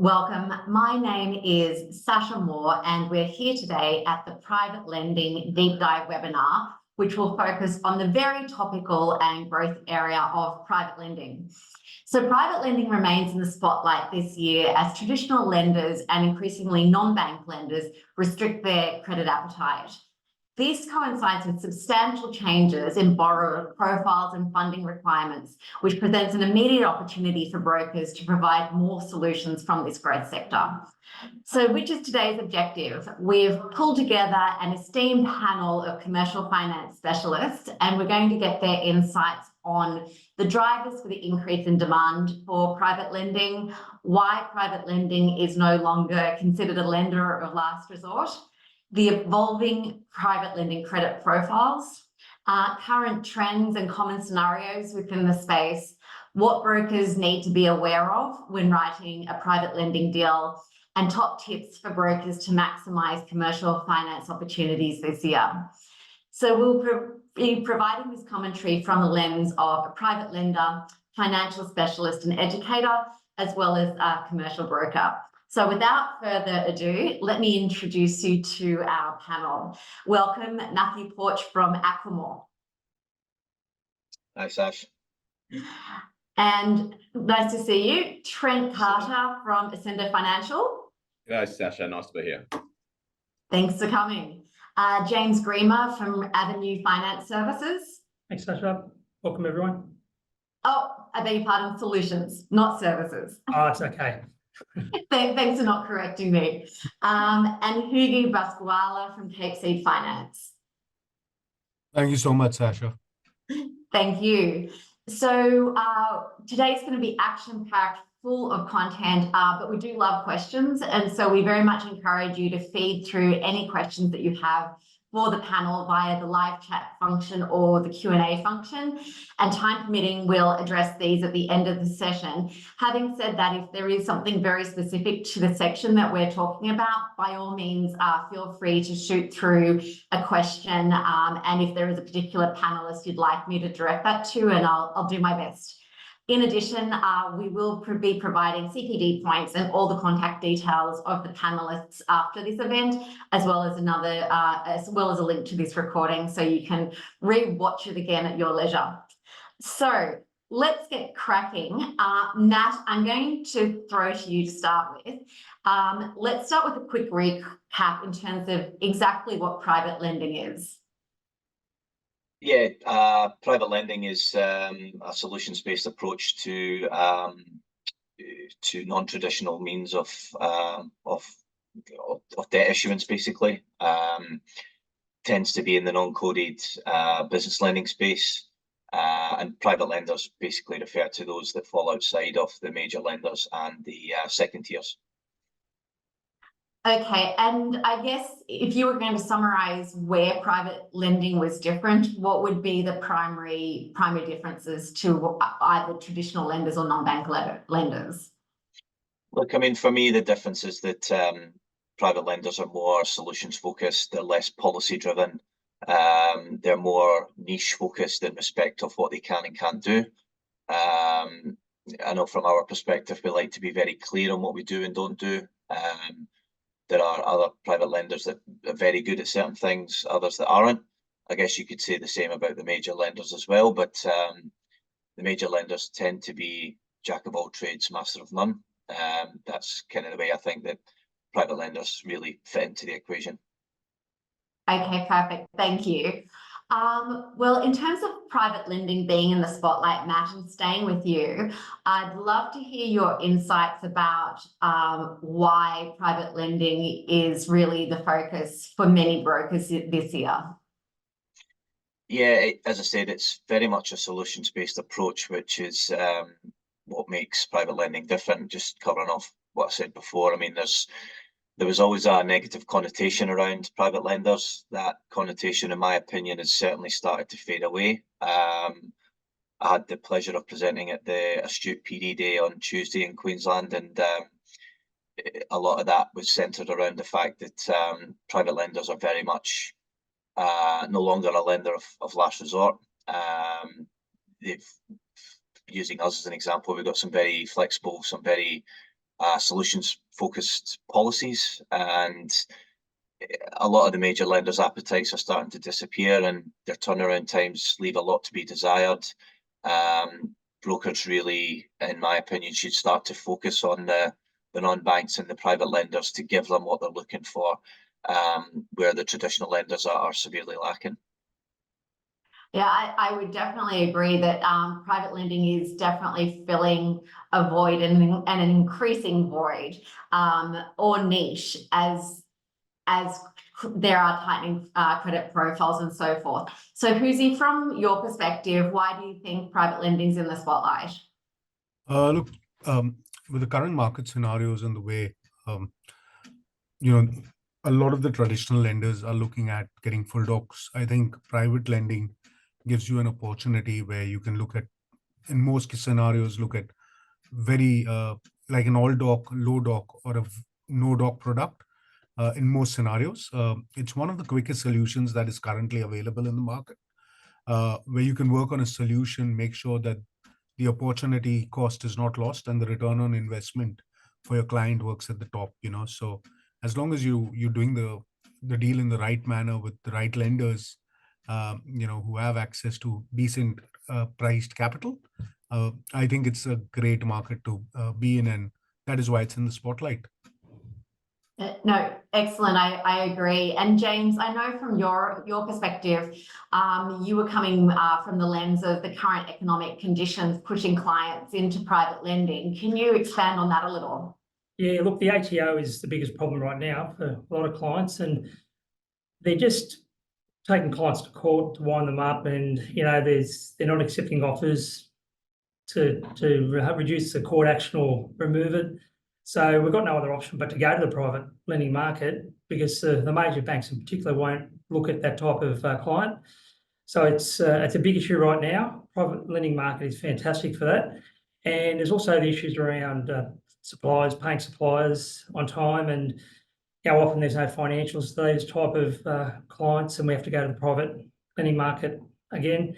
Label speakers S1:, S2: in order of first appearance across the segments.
S1: Welcome. My name is Sasha Moore, and we're here today at the Private Lending Deep Dive webinar, which will focus on the very topical and growth area of private lending. So private lending remains in the spotlight this year as traditional lenders and increasingly non-bank lenders restrict their credit appetite. This coincides with substantial changes in borrower profiles and funding requirements, which presents an immediate opportunity for brokers to provide more solutions from this growth sector. So which is today's objective? We've pulled together an esteemed panel of commercial finance specialists, and we're going to get their insights on the drivers for the increase in demand for private lending, why private lending is no longer considered a lender of last resort, the evolving private lending credit profiles, current trends and common scenarios within the space, what brokers need to be aware of when writing a private lending deal, and top tips for brokers to maximise commercial finance opportunities this year. So we'll be providing this commentary from the lens of a private lender, financial specialist and educator, as well as a commercial broker. So without further ado, let me introduce you to our panel. Welcome, Matthew Porch from Aquamore.
S2: Hi, Sash.
S1: And nice to see you, Trent Carter from Ascendo Financial.
S3: G'day, Sasha. Nice to be here.
S1: Thanks for coming. James Griemer from Avenue Finance Services.
S4: Thanks, Sasha. Welcome, everyone.
S1: Oh, I beg your pardon, solutions, not services.
S4: Oh, it's okay.
S1: Thanks for not correcting me. And Hugo Bascuala from Cape Seed Finance.
S5: Thank you so much, Sasha.
S1: Thank you. So today's going to be action-packed, full of content, but we do love questions. And so we very much encourage you to feed through any questions that you have for the panel via the live chat function or the Q&A function. And time permitting, we'll address these at the end of the session. Having said that, if there is something very specific to the section that we're talking about, by all means, feel free to shoot through a question. And if there is a particular panelist you'd like me to direct that to, and I'll do my best. In addition, we will be providing CPD points and all the contact details of the panelists after this event, as well as a link to this recording, so you can re-watch it again at your leisure. So let's get cracking. Matt, I'm going to throw to you to start with. Let's start with a quick recap in terms of exactly what private lending is.
S2: Yeah, private lending is a solutions-based approach to non-traditional means of debt issuance. Basically, tends to be in the non-coded business lending space, and private lenders basically refer to those that fall outside of the major lenders and the second tiers. Okay, and I guess if you were going to summarize where private lending was different, what would be the primary differences to either traditional lenders or non-bank lenders? Look, I mean, for me, the difference is that private lenders are more solutions focused, they're less policy driven, they're more niche focused in respect of what they can and can't do. I know from our perspective, we like to be very clear on what we do and don't do. There are other private lenders that are very good at certain things, others that aren't. I guess you could say the same about the major lenders as well, but the major lenders tend to be jack of all trades, master of none. That's kind of the way I think that private lenders really fit into the equation. Okay, perfect. Thank you. Well, in terms of private lending being in the spotlight, Matt, and staying with you, I'd love to hear your insights about why private lending is really the focus for many brokers this year. Yeah, as I said, it's very much a solutions-based approach, which is what makes private lending different. Just covering off what I said before, I mean, there was always a negative connotation around private lenders. That connotation, in my opinion, has certainly started to fade away. I had the pleasure of presenting at the Astute PD Day on Tuesday in Queensland, and a lot of that was centred around the fact that private lenders are very much no longer a lender of last resort. Using us as an example, we've got some very flexible, some very solutions-focused policies, and a lot of the major lenders' appetites are starting to disappear, and their turnaround times leave a lot to be desired. Brokers really, in my opinion, should start to focus on the non-banks and the private lenders to give them what they're looking for, where the traditional lenders are severely lacking.
S1: Yeah, I would definitely agree that private lending is definitely filling a void and an increasing void or niche as there are tightening credit profiles and so forth. So Huzi, from your perspective, why do you think private lending is in the spotlight?
S5: Look, with the current market scenarios and the way, a lot of the traditional lenders are looking at getting full docs. I think private lending gives you an opportunity where you can look at, in most scenarios, look at very like an all doc, low doc, or a no doc product. In most scenarios, it's one of the quickest solutions that is currently available in the market, where you can work on a solution, make sure that the opportunity cost is not lost and the return on investment for your client works at the top. So as long as you're doing the deal in the right manner with the right lenders, who have access to decent priced capital, I think it's a great market to be in, and that is why it's in the spotlight.
S1: No, excellent. I agree. And James, I know from your perspective, you were coming from the lens of the current economic conditions pushing clients into private lending. Can you expand on that a little?
S4: Yeah, look, the ATO is the biggest problem right now for a lot of clients, and they're just taking clients to court to wind them up, and they're not accepting offers to reduce the court action or remove it. So we've got no other option but to go to the private lending market, because the major banks in particular won't look at that type of client. So it's a big issue right now. Private lending market is fantastic for that. And there's also the issues around suppliers, paying suppliers on time, and how often there's no financials to those type of clients, and we have to go to the private lending market again.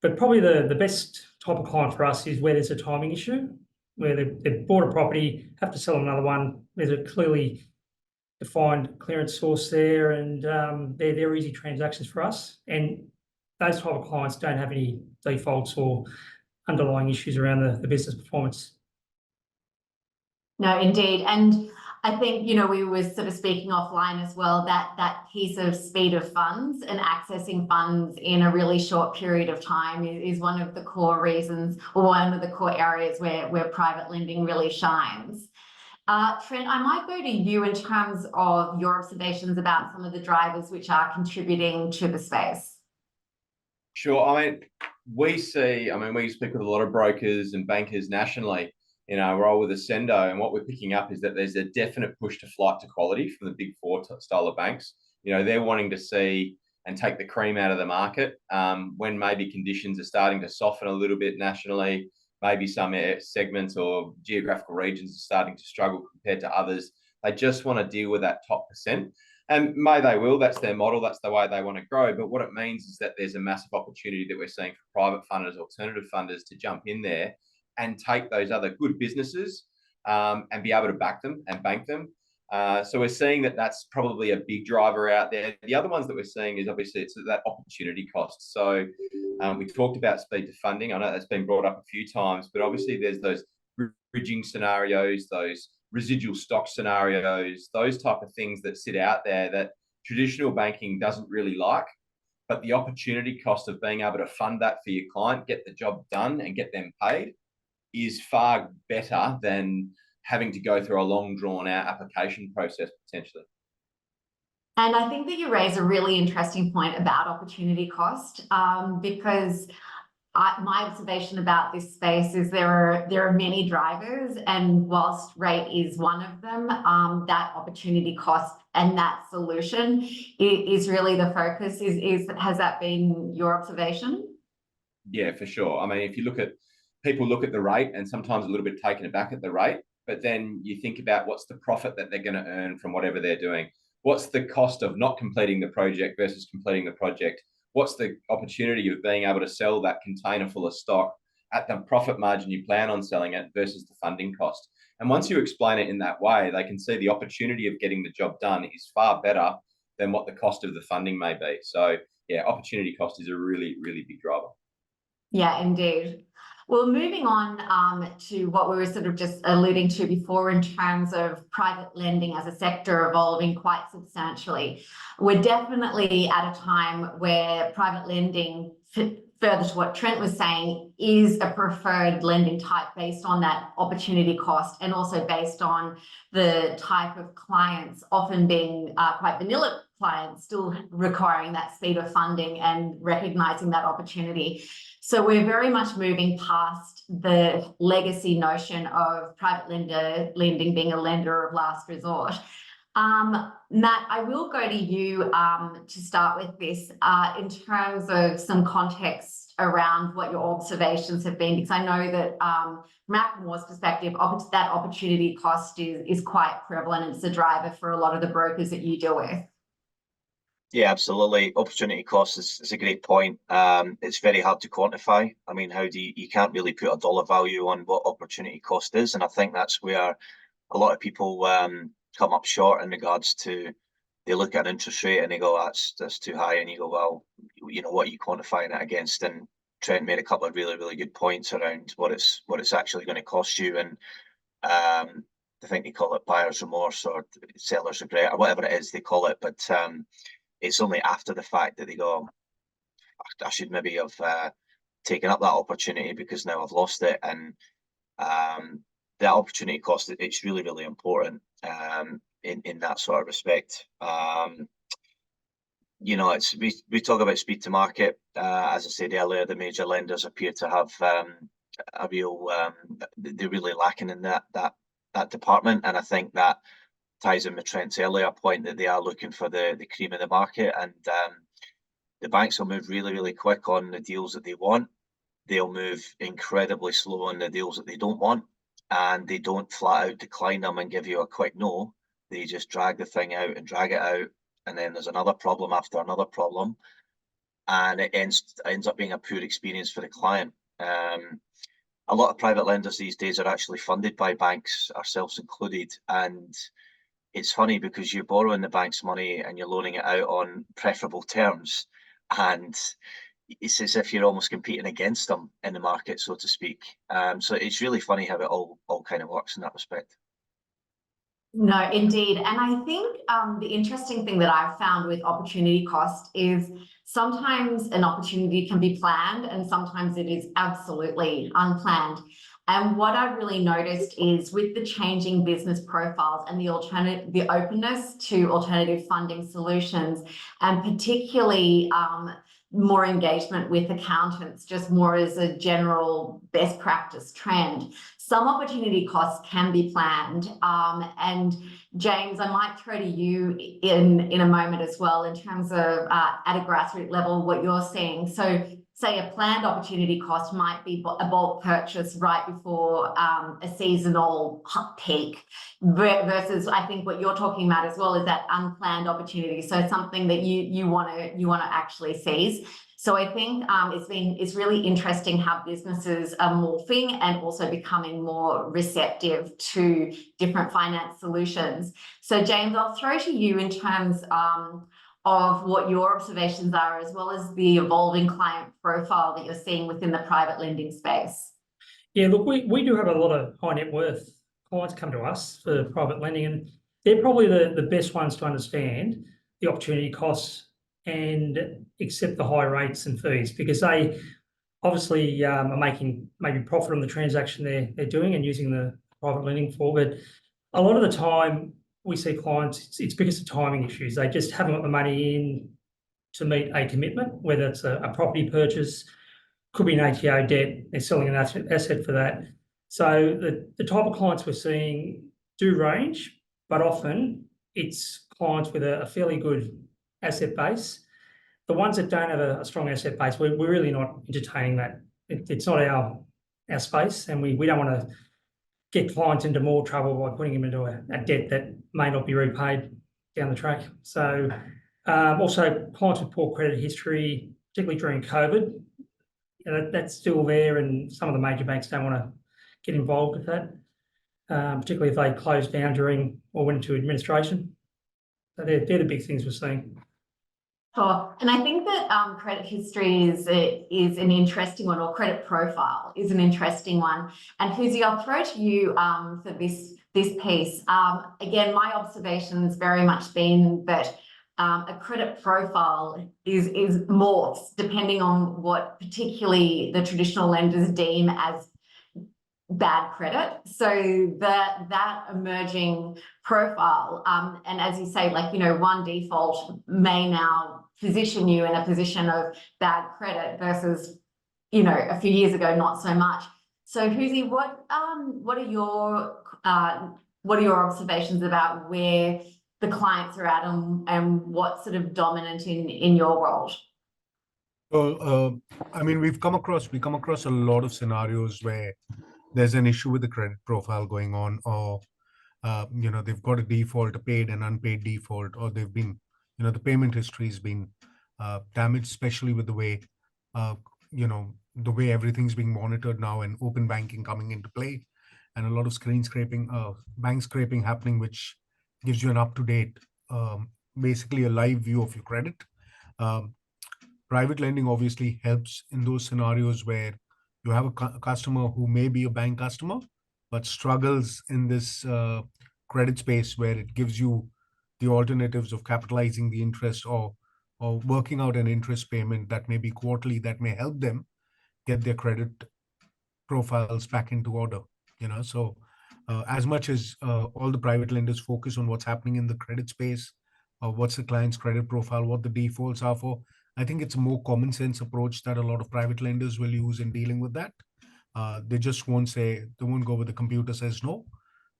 S4: But probably the best type of client for us is where there's a timing issue, where they've bought a property, have to sell another one. There's a clearly defined clearance source there, and they're easy transactions for us. And those type of clients don't have any defaults or underlying issues around the business performance.
S1: No, indeed. And I think, we were sort of speaking offline as well, that piece of speed of funds and accessing funds in a really short period of time is one of the core reasons, or one of the core areas where private lending really shines. Trent, I might go to you in terms of your observations about some of the drivers which are contributing to the space.
S3: Sure. We speak with a lot of brokers and bankers nationally. We're with Ascendo, and what we're picking up is that there's a definite push to flight to quality from the big four style of banks. They're wanting to see and take the cream out of the market when maybe conditions are starting to soften a little bit nationally. Maybe some segments or geographical regions are starting to struggle compared to others. They just want to deal with that top percent. And they will, that's their model, that's the way they want to grow. But what it means is that there's a massive opportunity that we're seeing for private funders, alternative funders to jump in there and take those other good businesses and be able to back them and bank them. So we're seeing that that's probably a big driver out there. The other ones that we're seeing is obviously it's that opportunity cost. So we talked about speed to funding. I know that's been brought up a few times, but obviously there's those bridging scenarios, those residual stock scenarios, those type of things that sit out there that traditional banking doesn't really like. But the opportunity cost of being able to fund that for your client, get the job done and get them paid, is far better than having to go through a long drawn out application process potentially.
S1: And I think that you raise a really interesting point about opportunity cost, because my observation about this space is there are many drivers, and whilst rate is one of them, that opportunity cost and that solution is really the focus. Has that been your observation?
S3: Yeah, for sure. If you look at people look at the rate and sometimes a little bit taken aback at the rate, but then you think about what's the profit that they're going to earn from whatever they're doing. What's the cost of not completing the project versus completing the project? What's the opportunity of being able to sell that container full of stock at the profit margin you plan on selling it versus the funding cost? And once you explain it in that way, they can see the opportunity of getting the job done is far better than what the cost of the funding may be. So yeah, opportunity cost is a really, really big driver.
S1: Yeah, indeed. Well, moving on to what we were sort of just alluding to before in terms of private lending as a sector evolving quite substantially. We're definitely at a time where private lending, further to what Trent was saying, is a preferred lending type based on that opportunity cost and also based on the type of clients, often being quite vanilla clients, still requiring that speed of funding and recognizing that opportunity. So we're very much moving past the legacy notion of private lending being a lender of last resort. Matt, I will go to you to start with this in terms of some context around what your observations have been, because I know that from Macklemore's perspective, that opportunity cost is quite prevalent. It's a driver for a lot of the brokers that you deal with.
S2: Yeah, absolutely. Opportunity cost is a great point. It's very hard to quantify. I mean, you can't really put a dollar value on what opportunity cost is. And I think that's where a lot of people come up short in regards to, they look at an interest rate and they go, that's too high. And you go, well, you know, what are you quantifying it against? And Trent made a couple of really, really good points around what it's actually going to cost you. And I think they call it buyer's remorse or seller's regret or whatever it is they call it. But it's only after the fact that they go, I should maybe have taken up that opportunity because now I've lost it. And that opportunity cost, it's really, really important in that sort of respect. You know, we talk about speed to market. As I said earlier, the major lenders appear to have a real, they're really lacking in that department. And I think that ties in with Trent's earlier point that they are looking for the cream of the market, and the banks will move really, really quick on the deals that they want. They'll move incredibly slow on the deals that they don't want, and they don't flat out decline them and give you a quick no. They just drag the thing out and drag it out, and then there's another problem after another problem, and it ends up being a poor experience for the client. A lot of private lenders these days are actually funded by banks, ourselves included, and it's funny because you're borrowing the bank's money and you're loaning it out on preferable terms, and it's as if you're almost competing against them in the market, so to speak. So it's really funny how it all kind of works in that respect.
S1: No, indeed. And I think the interesting thing that I've found with opportunity cost is sometimes an opportunity can be planned and sometimes it is absolutely unplanned. And what I've really noticed is with the changing business profiles and the openness to alternative funding solutions, and particularly more engagement with accountants, just more as a general best practice trend, some opportunity costs can be planned. And James, I might throw to you in a moment as well in terms of at a grassroots level what you're seeing. So say a planned opportunity cost might be a bulk purchase right before a seasonal peak, versus I think what you're talking about as well is that unplanned opportunity. So something that you want to actually seize. So I think it's really interesting how businesses are morphing and also becoming more receptive to different finance solutions. So James, I'll throw to you in terms of what your observations are, as well as the evolving client profile that you're seeing within the private lending space.
S4: Yeah, look, we do have a lot of high net worth clients come to us for private lending, and they're probably the best ones to understand the opportunity costs and accept the high rates and fees, because they obviously are making maybe profit on the transaction they're doing and using the private lending for. But a lot of the time we see clients, it's because of timing issues. They just haven't got the money in to meet a commitment, whether it's a property purchase, could be an ATO debt, they're selling an asset for that. So the type of clients we're seeing do range, but often it's clients with a fairly good asset base. The ones that don't have a strong asset base, we're really not entertaining that. It's not our space, and we don't want to get clients into more trouble by putting them into a debt that may not be repaid down the track. So also clients with poor credit history, particularly during COVID, that's still there, and some of the major banks don't want to get involved with that. particularly if they closed down during or went into administration. So they're the big things we're seeing.
S1: Sure. And I think that credit history is an interesting one, or credit profile is an interesting one. And Huzi, I'll throw to you for this piece. Again, my observation's very much been that a credit profile is morphs depending on what particularly the traditional lenders deem as bad credit. So that emerging profile, and as you say, like, you know, one default may now position you in a position of bad credit versus, you know, a few years ago, not so much. So Huzi, what are your observations about where the clients are at and what's sort of dominant in your world?
S5: Well, I mean, we come across a lot of scenarios where there's an issue with the credit profile going on, or you know, they've got a default, a paid and unpaid default, or they've been, you know, the payment history has been damaged, especially with the way, you know, the way everything's being monitored now and open banking coming into play, and a lot of screen scraping, bank scraping happening, which gives you an up-to-date, basically a live view of your credit. Private lending obviously helps in those scenarios where you have a customer who may be a bank customer, but struggles in this credit space, where it gives you the alternatives of capitalizing the interest, or working out an interest payment that may be quarterly, that may help them get their credit profiles back into order. You know, so as much as all the private lenders focus on what's happening in the credit space, or what's the client's credit profile, what the defaults are for, I think it's a more common sense approach that a lot of private lenders will use in dealing with that. They just won't go with the computer says no.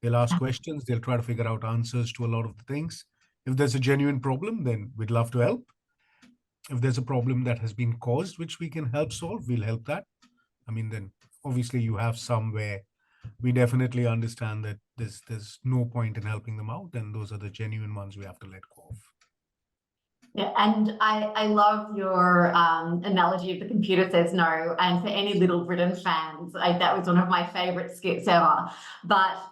S5: They'll ask questions, they'll try to figure out answers to a lot of the things. If there's a genuine problem, then we'd love to help. If there's a problem that has been caused, which we can help solve, we'll help that. I mean, then obviously you have some where we definitely understand that there's no point in helping them out, and those are the genuine ones we have to let go of.
S1: Yeah, and I love your analogy of the computer says no. And for any Little Britain fans, that was one of my favourite skits ever. But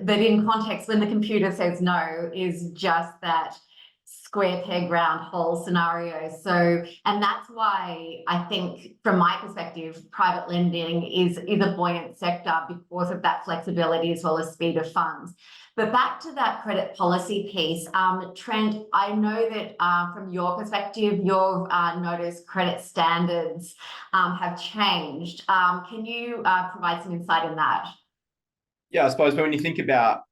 S1: in context, when the computer says no, is just that square peg round hole scenario. So, and that's why I think, from my perspective, private lending is a buoyant sector because of that flexibility as well as speed of funds. But back to that credit policy piece, Trent, I know that from your perspective, you've noticed credit standards have changed. Can you provide some insight in that?
S3: Yeah, I suppose when you think about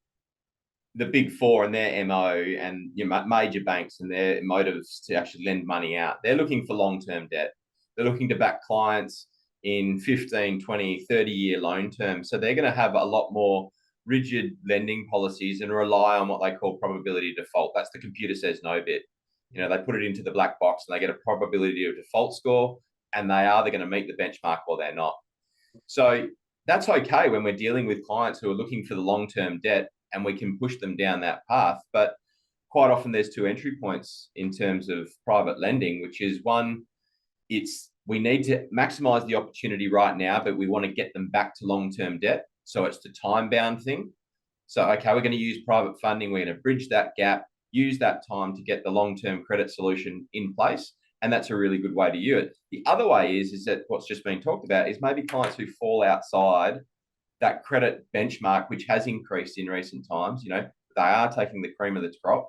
S3: the big four and their MO, and major banks and their motives to actually lend money out, they're looking for long-term debt. They're looking to back clients in 15, 20, 30-year loan terms. So they're going to have a lot more rigid lending policies and rely on what they call probability of default. That's the computer says no bit. You know, they put it into the black box and they get a probability of default score, and they are going to meet the benchmark or they're not. So that's okay when we're dealing with clients who are looking for the long-term debt, and we can push them down that path. But quite often there's two entry points in terms of private lending, which is one, we need to maximize the opportunity right now, but we want to get them back to long-term debt. So it's the time-bound thing. So, okay, we're going to use private funding. We're going to bridge that gap, use that time to get the long-term credit solution in place. And that's a really good way to use it. The other way is that what's just been talked about is maybe clients who fall outside that credit benchmark, which has increased in recent times. You know, they are taking the cream of the crop.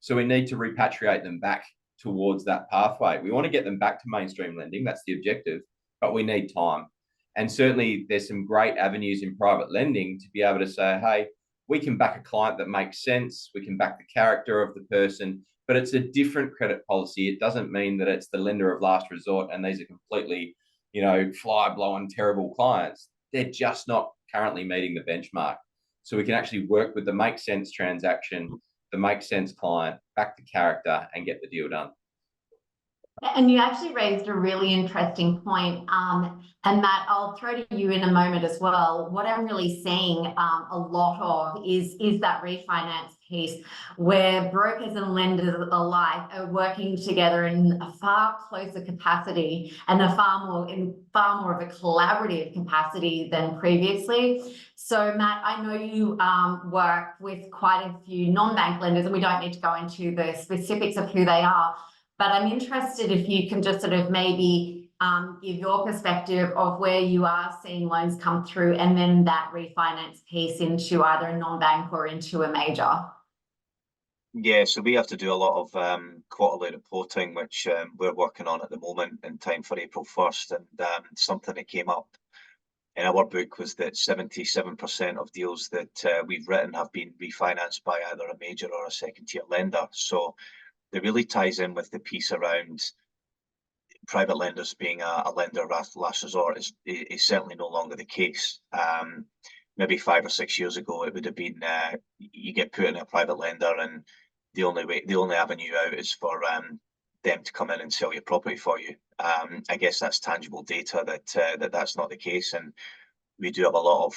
S3: So we need to repatriate them back towards that pathway. We want to get them back to mainstream lending. That's the objective, but we need time. And certainly there's some great avenues in private lending to be able to say, hey, we can back a client that makes sense. We can back the character of the person, but it's a different credit policy. It doesn't mean that it's the lender of last resort and these are completely, you know, fly-blowing terrible clients. They're just not currently meeting the benchmark. So we can actually work with the make sense transaction, the make sense client, back the character, and get the deal done.
S1: And you actually raised a really interesting point. And Matt, I'll throw to you in a moment as well. What I'm really seeing a lot of is that refinance piece where brokers and lenders alike are working together in a far closer capacity and far more of a collaborative capacity than previously. So Matt, I know you work with quite a few non-bank lenders, and we don't need to go into the specifics of who they are. But I'm interested if you can just sort of maybe give your perspective of where you are seeing loans come through and then that refinance piece into either a non-bank or into a major.
S2: Yeah, so we have to do a lot of quarterly reporting, which we're working on at the moment in time for April 1st. And something that came up in our book was that 77% of deals that we've written have been refinanced by either a major or a second-tier lender. So it really ties in with the piece around private lenders being a lender of last resort is certainly no longer the case. Maybe 5 or 6 years ago, it would have been you get put in a private lender, and the only avenue out is for them to come in and sell your property for you. I guess that's tangible data that's not the case, and we do have a lot of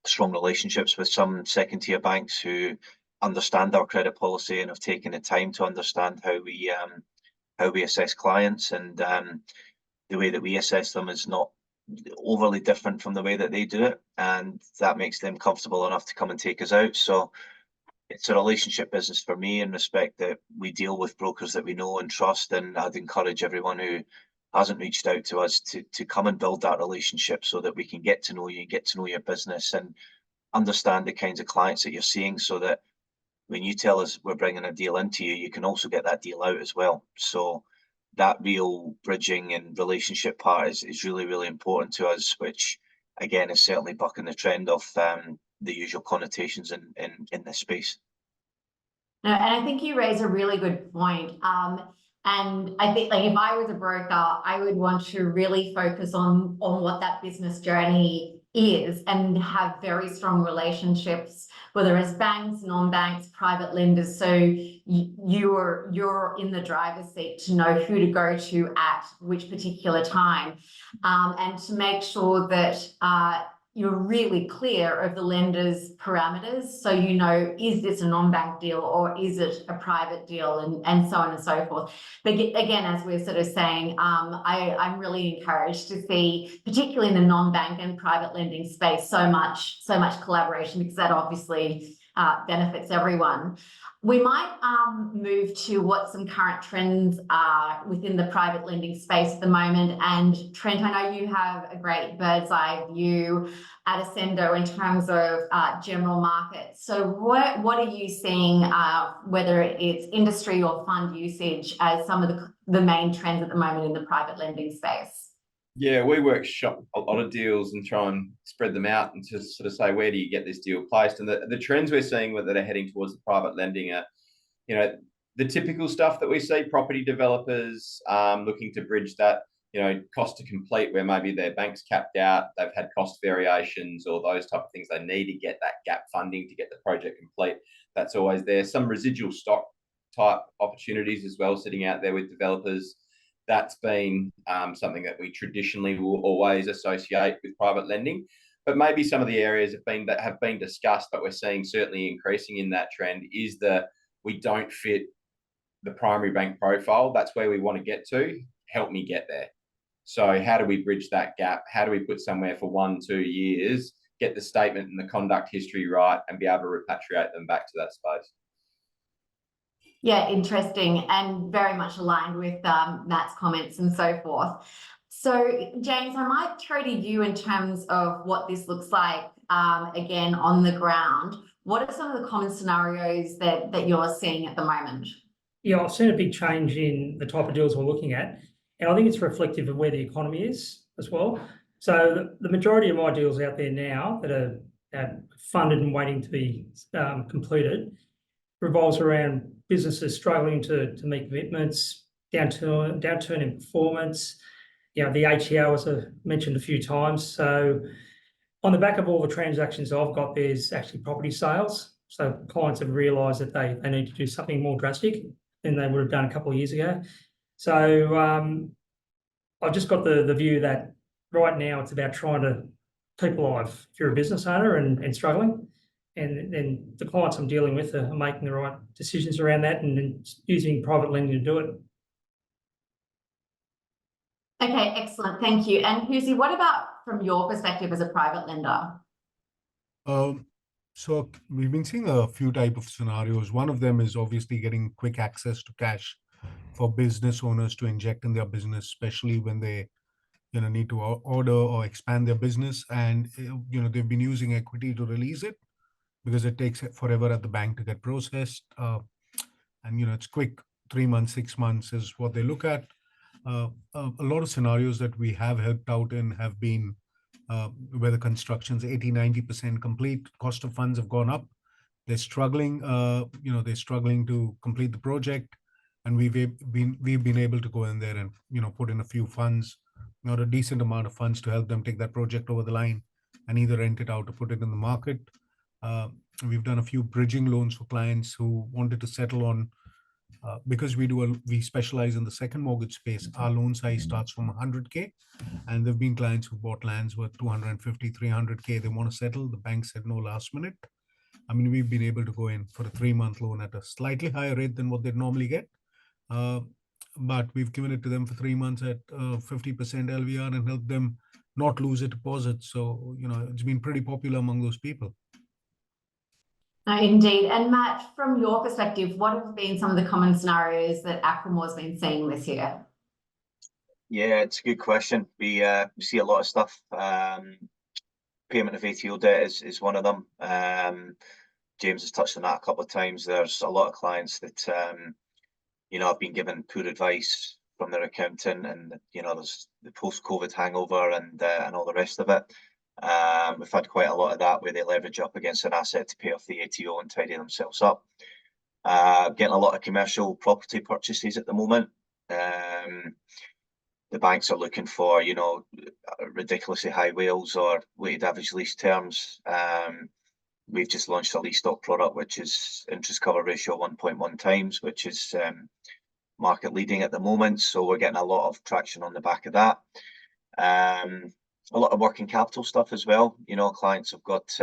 S2: strong relationships with some second-tier banks who understand our credit policy and have taken the time to understand how we assess clients, and the way that we assess them is not overly different from the way that they do it, and that makes them comfortable enough to come and take us out. So it's a relationship business for me, in respect that we deal with brokers that we know and trust, and I'd encourage everyone who hasn't reached out to us to come and build that relationship so that we can get to know you, get to know your business, and understand the kinds of clients that you're seeing, so that when you tell us we're bringing a deal into you, you can also get that deal out as well. So that real bridging and relationship part is really, really important to us, which again is certainly bucking the trend of the usual connotations in this space.
S1: No, and I think you raise a really good point. And I think, like, if I was a broker, I would want to really focus on what that business journey is and have very strong relationships, whether it's banks, non-banks, private lenders. So you're in the driver's seat to know who to go to at which particular time, and to make sure that you're really clear of the lender's parameters. So you know, is this a non-bank deal or is it a private deal, and so on and so forth. But again, as we're sort of saying, I'm really encouraged to see, particularly in the non-bank and private lending space, so much collaboration, because that obviously benefits everyone. We might move to what some current trends are within the private lending space at the moment. And Trent, I know you have a great bird's eye view at Ascendo in terms of general markets. So what are you seeing, whether it's industry or fund usage, as some of the main trends at the moment in the private lending space?
S3: Yeah, we workshop a lot of deals and try and spread them out and to sort of say, where do you get this deal placed? And the trends we're seeing that are heading towards the private lending are, you know, the typical stuff that we see: property developers looking to bridge that, you know, cost to complete, where maybe their bank's capped out, they've had cost variations or those type of things. They need to get that gap funding to get the project complete. That's always there. Some residual stock type opportunities as well sitting out there with developers. That's been something that we traditionally will always associate with private lending, but maybe some of the areas that have been discussed, but we're seeing certainly increasing in that trend, is that we don't fit the primary bank profile. That's where we want to get to. Help me get there. So how do we bridge that gap? How do we put somewhere for 1-2 years, get the statement and the conduct history right, and be able to repatriate them back to that space?
S1: Yeah, interesting, and very much aligned with Matt's comments and so forth. So James, I might throw to you in terms of what this looks like again on the ground. What are some of the common scenarios that you're seeing at the moment?
S4: Yeah, I've seen a big change in the type of deals we're looking at, and I think it's reflective of where the economy is as well. So the majority of my deals out there now that are funded and waiting to be completed revolves around businesses struggling to meet commitments, downturn in performance. You know, the ATO, as I mentioned a few times. So on the back of all the transactions I've got, there's actually property sales. So clients have realised that they need to do something more drastic than they would have done a couple of years ago. So I've just got the view that right now it's about trying to keep alive if you're a business owner and struggling. And the clients I'm dealing with are making the right decisions around that and using private lending to do it.
S1: Okay, excellent. Thank you. And Hughesy, what about from your perspective as a private lender?
S5: So we've been seeing a few type of scenarios. One of them is obviously getting quick access to cash for business owners to inject in their business, especially when they, need to order or expand their business, and they've been using equity to release it because it takes forever at the bank to get processed. And it's quick, 3 months, 6 months is what they look at. A lot of scenarios that we have helped out in have been where the construction's 80-90% complete, cost of funds have gone up. They're struggling, they're struggling to complete the project, and we've been able to go in there and put in a few funds, or a decent amount of funds to help them take that project over the line and either rent it out or put it in the market. We've done a few bridging loans for clients who wanted to settle on. Because we specialize in the second mortgage space, our loan size starts from 100K, and there've been clients who bought lands worth 250, 300K. They want to settle. The bank said no last minute. I mean, we've been able to go in for a 3-month loan at a slightly higher rate than what they'd normally get. But we've given it to them for 3 months at 50% LVR and helped them not lose a deposit. So, it's been pretty popular among those people.
S1: Indeed. And Matt, from your perspective, what have been some of the common scenarios that Aquamore's been seeing this year?
S2: Yeah, it's a good question. We see a lot of stuff. Payment of ATO debt is one of them. James has touched on that a couple of times. There's a lot of clients that have been given poor advice from their accountant, and there's the post-COVID hangover and all the rest of it. We've had quite a lot of that where they leverage up against an asset to pay off the ATO and tidy themselves up. Getting a lot of commercial property purchases at the moment. The banks are looking for, ridiculously high WALEs or weighted average lease terms. We've just launched a lease stock product, which is interest cover ratio 1.1 times, which is market leading at the moment. So we're getting a lot of traction on the back of that. A lot of working capital stuff as well. Clients have got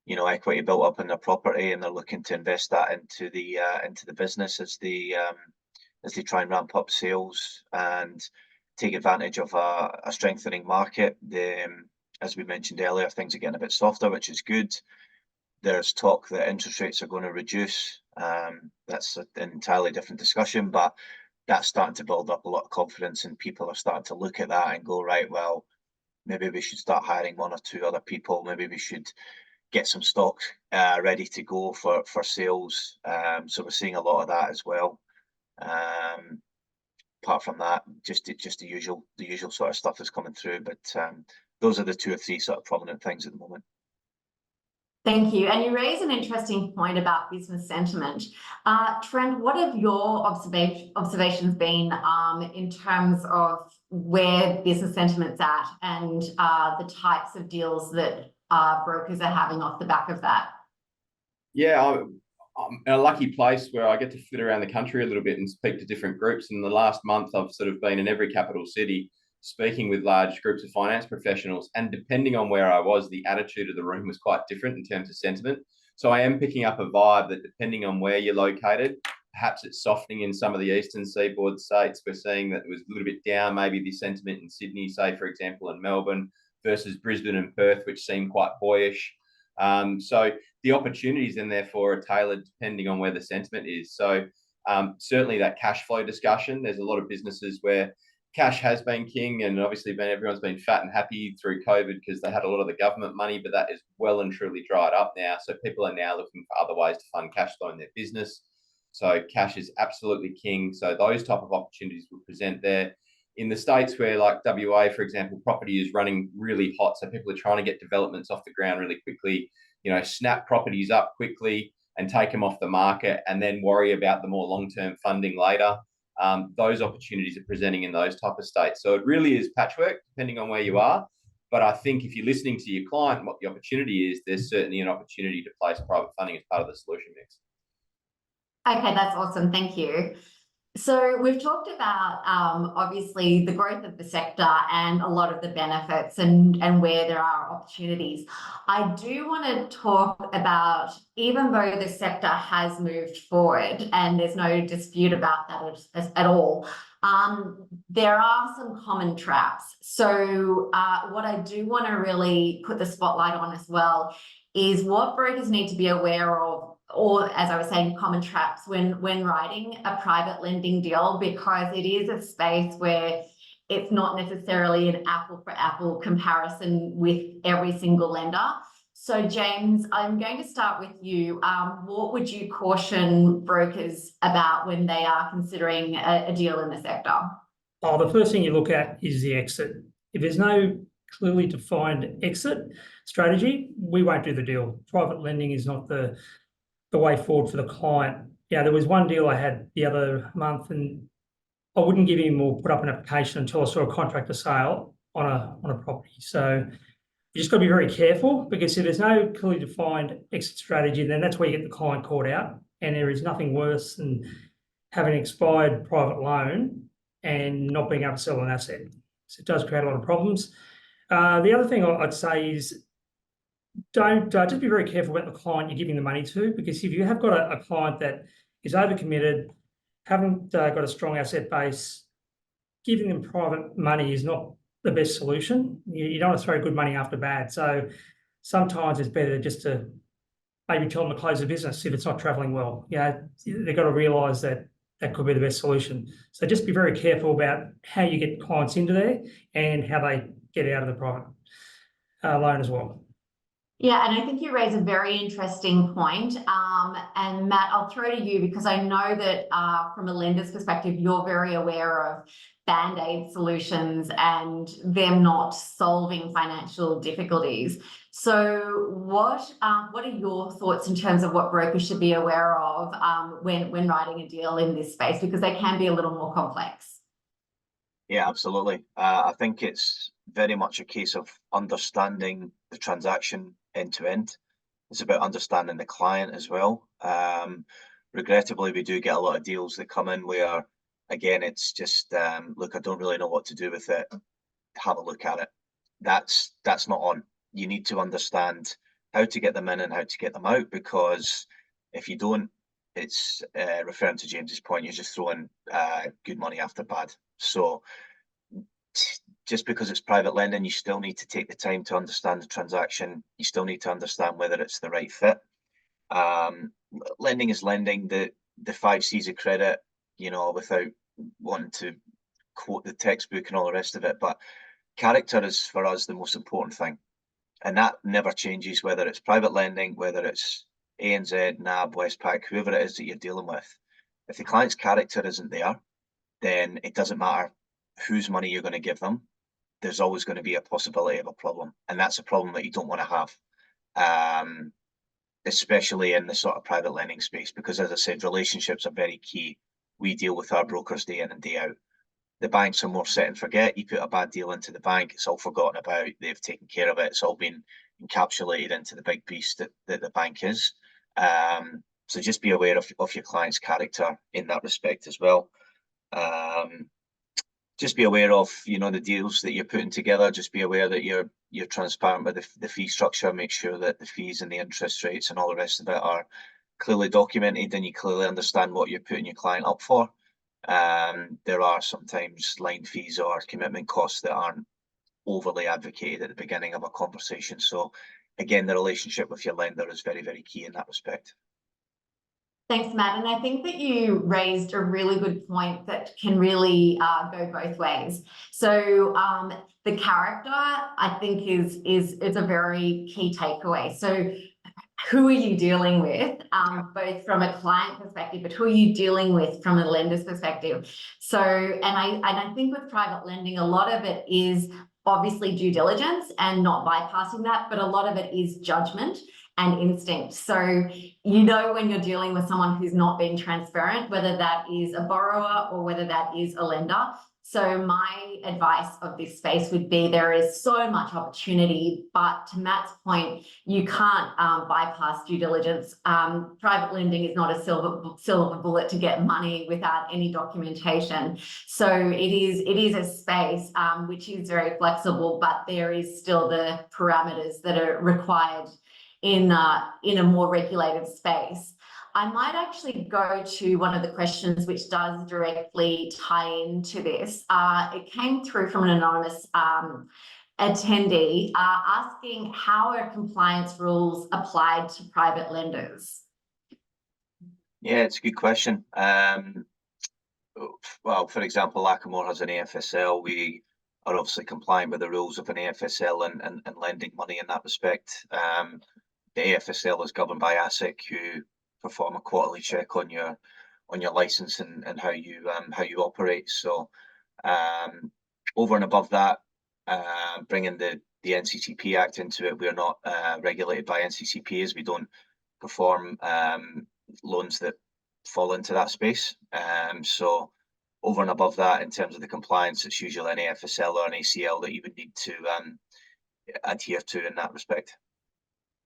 S2: equity built up in their property, and they're looking to invest that into the business as they try and ramp up sales and take advantage of a strengthening market. As we mentioned earlier, things are getting a bit softer, which is good. There's talk that interest rates are going to reduce. That's an entirely different discussion, but that's starting to build up a lot of confidence, and people are starting to look at that and go, right, well, maybe we should start hiring 1 or 2 other people. Maybe we should get some stock ready to go for sales. So we're seeing a lot of that as well. Apart from that, just the usual sort of stuff is coming through. But those are the 2 or 3 sort of prominent things at the moment.
S1: Thank you. And you raise an interesting point about business sentiment. Trent, what have your observations been in terms of where business sentiment's at and the types of deals that brokers are having off the back of that?
S3: Yeah, I'm in a lucky place where I get to flit around the country a little bit and speak to different groups. In the last month, I've sort of been in every capital city speaking with large groups of finance professionals, and depending on where I was, the attitude of the room was quite different in terms of sentiment. So I am picking up a vibe that depending on where you're located, perhaps it's softening in some of the eastern seaboard states. We're seeing that it was a little bit down, maybe the sentiment in Sydney, say, for example, and Melbourne versus Brisbane and Perth, which seem quite boyish. So the opportunities then therefore are tailored depending on where the sentiment is. So certainly that cash flow discussion, there's a lot of businesses where cash has been king, and obviously everyone's been fat and happy through COVID because they had a lot of the government money, but that is well and truly dried up now. So people are now looking for other ways to fund cash flow in their business. So cash is absolutely king. So those type of opportunities will present there. In the states where, like WA, for example, property is running really hot. So people are trying to get developments off the ground really quickly, snap properties up quickly and take them off the market and then worry about the more long-term funding later. Those opportunities are presenting in those type of states. So it really is patchwork depending on where you are. But I think if you're listening to your client and what the opportunity is, there's certainly an opportunity to place private funding as part of the solution mix.
S1: Okay, that's awesome. Thank you. So we've talked about obviously the growth of the sector and a lot of the benefits and where there are opportunities. I do want to talk about, even though the sector has moved forward and there's no dispute about that at all, there are some common traps. So what I do want to really put the spotlight on as well is what brokers need to be aware of, or as I was saying, common traps when writing a private lending deal, because it is a space where it's not necessarily an apple for apple comparison with every single lender. So James, I'm going to start with you. What would you caution brokers about when they are considering a deal in the sector?
S4: Oh, the first thing you look at is the exit. If there's no clearly defined exit strategy, we won't do the deal. Private lending is not the way forward for the client. Yeah, there was one deal I had the other month, and I wouldn't give him or put up an application until I saw a contract of sale on a property. So you just got to be very careful, because if there's no clearly defined exit strategy, then that's where you get the client caught out. And there is nothing worse than having an expired private loan and not being able to sell an asset. So it does create a lot of problems. The other thing I'd say is, don't just be very careful about the client you're giving the money to, because if you have got a client that is overcommitted, haven't got a strong asset base, giving them private money is not the best solution. You don't want to throw good money after bad. So sometimes it's better just to maybe tell them to close the business if it's not travelling well. They've got to realise that could be the best solution. So just be very careful about how you get clients into there and how they get out of the private loan as well.
S1: Yeah, and I think you raise a very interesting point. And Matt, I'll throw to you, because I know that from a lender's perspective, you're very aware of Band-Aid solutions and them not solving financial difficulties. So what are your thoughts in terms of what brokers should be aware of when writing a deal in this space, because they can be a little more complex?
S2: Yeah, absolutely. I think it's very much a case of understanding the transaction end to end. It's about understanding the client as well. Regrettably, we do get a lot of deals that come in where, again, it's just, look, I don't really know what to do with it. Have a look at it. That's not on. You need to understand how to get them in and how to get them out, because if you don't, it's referring to James's point, you're just throwing good money after bad. So just because it's private lending, you still need to take the time to understand the transaction. You still need to understand whether it's the right fit. Lending is lending. The 5 C's of credit, without wanting to quote the textbook and all the rest of it, but character is for us the most important thing. And that never changes, whether it's private lending, whether it's ANZ, NAB, Westpac, whoever it is that you're dealing with. If the client's character isn't there, then it doesn't matter whose money you're going to give them. There's always going to be a possibility of a problem. And that's a problem that you don't want to have, especially in the sort of private lending space, because as I said, relationships are very key. We deal with our brokers day in and day out. The banks are more set and forget. You put a bad deal into the bank, it's all forgotten about. They've taken care of it. It's all been encapsulated into the big beast that the bank is. So just be aware of your client's character in that respect as well. Just be aware of, the deals that you're putting together. Just be aware that you're transparent with the fee structure. Make sure that the fees and the interest rates and all the rest of it are clearly documented, and you clearly understand what you're putting your client up for. There are sometimes line fees or commitment costs that aren't overly advocated at the beginning of a conversation. So again, the relationship with your lender is very, very key in that respect.
S1: Thanks, Matt. And I think that you raised a really good point that can really go both ways. So the character, I think, is a very key takeaway. So who are you dealing with, both from a client perspective, but who are you dealing with from a lender's perspective? So, and I think with private lending, a lot of it is obviously due diligence and not bypassing that, but a lot of it is judgment and instinct. So when you're dealing with someone who's not being transparent, whether that is a borrower or whether that is a lender. So my advice of this space would be there is so much opportunity, but to Matt's point, you can't bypass due diligence. Private lending is not a silver bullet to get money without any documentation. So it is a space which is very flexible, but there is still the parameters that are required in a more regulated space. I might actually go to one of the questions which does directly tie into this. It came through from an anonymous attendee asking how are compliance rules applied to private lenders?
S2: Yeah, it's a good question. Well, for example, Lackamore has an AFSL. We are obviously compliant with the rules of an AFSL and lending money in that respect. The AFSL is governed by ASIC, who perform a quarterly check on your license and how you operate. So over and above that, bringing the NCCP Act into it, we're not regulated by NCCP, as we don't perform loans that fall into that space. So over and above that, in terms of the compliance, it's usually an AFSL or an ACL that you would need to adhere to in that respect.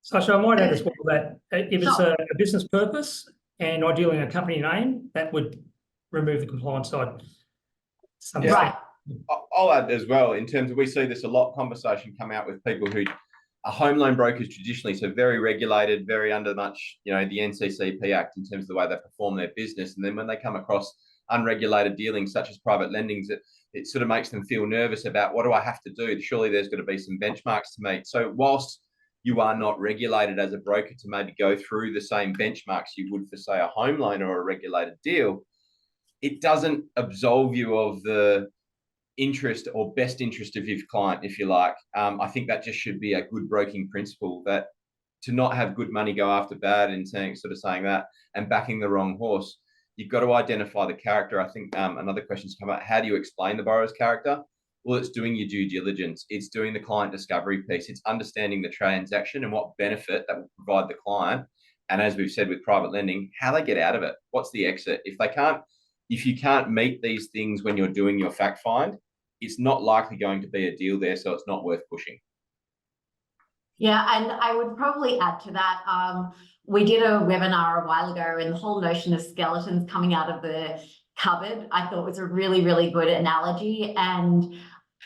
S4: Sasha, I might add as well that if it's a business purpose and ideally a company name, that would remove the compliance side.
S3: Yeah.
S1: Right.
S3: I'll add as well, in terms of, we see this a lot, conversation come out with people who are home loan brokers traditionally, so very regulated, very under much, the NCCP Act in terms of the way they perform their business. And then when they come across unregulated dealings such as private lendings, it sort of makes them feel nervous about, what do I have to do? Surely there's got to be some benchmarks to meet. So whilst you are not regulated as a broker to maybe go through the same benchmarks you would for, say, a home loan or a regulated deal, it doesn't absolve you of the interest or best interest of your client, if you like. I think that just should be a good broking principle, that to not have good money go after bad and saying that and backing the wrong horse. You've got to identify the character. I think another question's come up. How do you explain the borrower's character? Well, it's doing your due diligence. It's doing the client discovery piece. It's understanding the transaction and what benefit that will provide the client. And as we've said with private lending, how they get out of it. What's the exit? If you can't meet these things when you're doing your fact find, it's not likely going to be a deal there, so it's not worth pushing.
S1: Yeah, and I would probably add to that. We did a webinar a while ago, and the whole notion of skeletons coming out of the cupboard, I thought was a really, really good analogy. And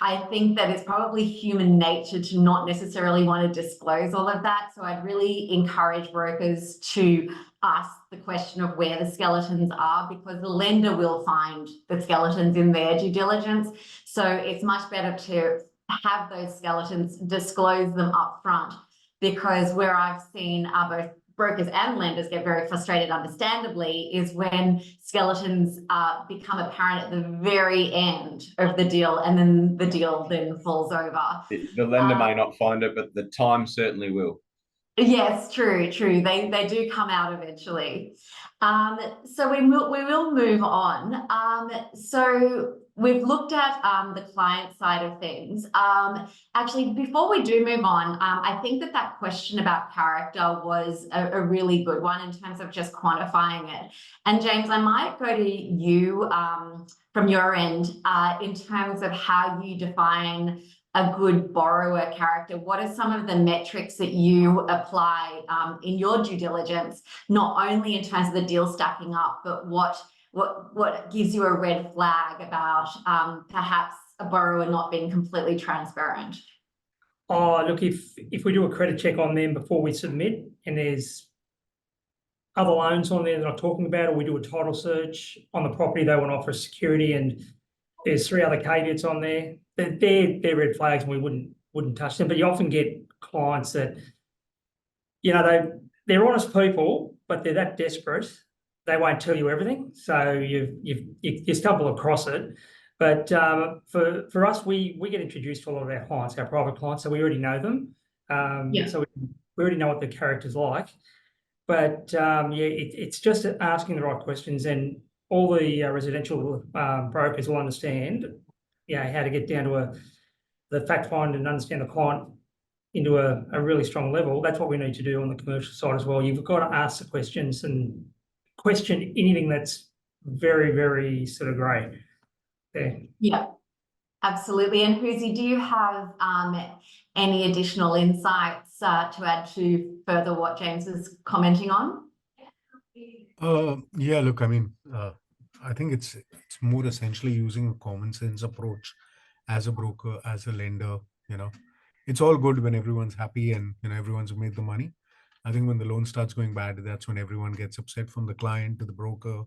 S1: I think that it's probably human nature to not necessarily want to disclose all of that. So I'd really encourage brokers to ask the question of where the skeletons are, because the lender will find the skeletons in their due diligence. So it's much better to have those skeletons, disclose them up front, because where I've seen both brokers and lenders get very frustrated, understandably, is when skeletons become apparent at the very end of the deal, and then the deal then falls over.
S3: The lender may not find it, but the time certainly will.
S1: Yes, true. They do come out eventually. So we will move on. So we've looked at the client side of things. Actually, before we do move on, I think that question about character was a really good one in terms of just quantifying it. And James, I might go to you from your end in terms of how you define a good borrower character. What are some of the metrics that you apply in your due diligence, not only in terms of the deal stacking up, but what gives you a red flag about perhaps a borrower not being completely transparent?
S4: Oh, look, if we do a credit check on them before we submit, and there's other loans on there they're not talking about, or we do a title search on the property they want to offer security, and there's 3 other caveats on there, they're red flags, and we wouldn't touch them. But you often get clients that, they're honest people, but they're that desperate they won't tell you everything. So you stumble across it. But for us, we get introduced to a lot of our clients, our private clients, so we already know them. So we already know what their character's like. But it's just asking the right questions, and all the residential brokers will understand, how to get down to the fact find and understand the client into a really strong level. That's what we need to do on the commercial side as well. You've got to ask the questions and question anything that's very, very sort of grey. there.
S1: Yeah, absolutely. And Huzi, do you have any additional insights to add to further what James is commenting on?
S5: Yeah, look, I mean, I think it's more essentially using a common sense approach as a broker, as a lender. You know, it's all good when everyone's happy and everyone's made the money. I think when the loan starts going bad, that's when everyone gets upset, from the client to the broker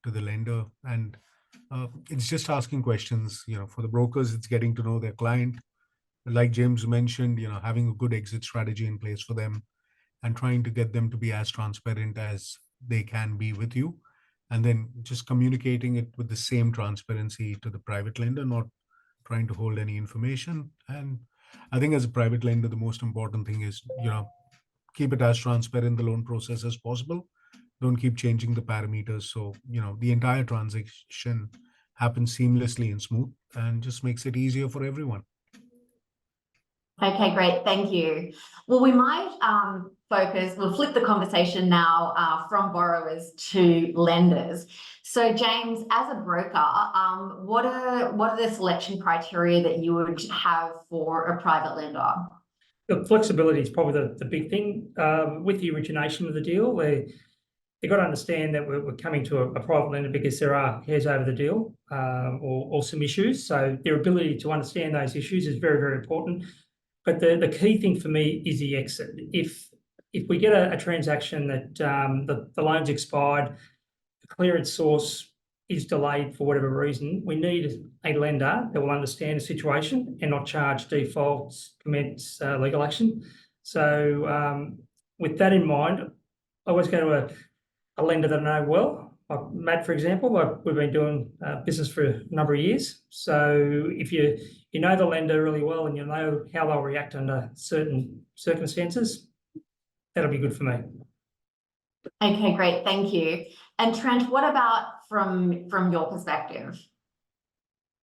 S5: to the lender, and it's just asking questions. For the brokers, it's getting to know their client, like James mentioned. Having a good exit strategy in place for them, and trying to get them to be as transparent as they can be with you, and then just communicating it with the same transparency to the private lender, not trying to hold any information. And I think as a private lender, the most important thing is keep it as transparent, the loan process, as possible. Don't keep changing the parameters, so the entire transaction happens seamlessly and smooth, and just makes it easier for everyone.
S1: Okay, great. Thank you. Well, we might we'll flip the conversation now from borrowers to lenders. So James, as a broker, what are the selection criteria that you would have for a private lender?
S4: The flexibility is probably the big thing with the origination of the deal. They've got to understand that we're coming to a private lender because there are hairs over the deal or some issues. So their ability to understand those issues is very, very important. But the key thing for me is the exit. If we get a transaction that the loan's expired, the clearance source is delayed for whatever reason, we need a lender that will understand the situation and not charge defaults, commence legal action. So with that in mind, I always go to a lender that I know well, like Matt, for example. We've been doing business for a number of years. So if you know the lender really well and you know how they'll react under certain circumstances, that'll be good for me.
S1: Okay, great. Thank you. And Trent, what about from your perspective?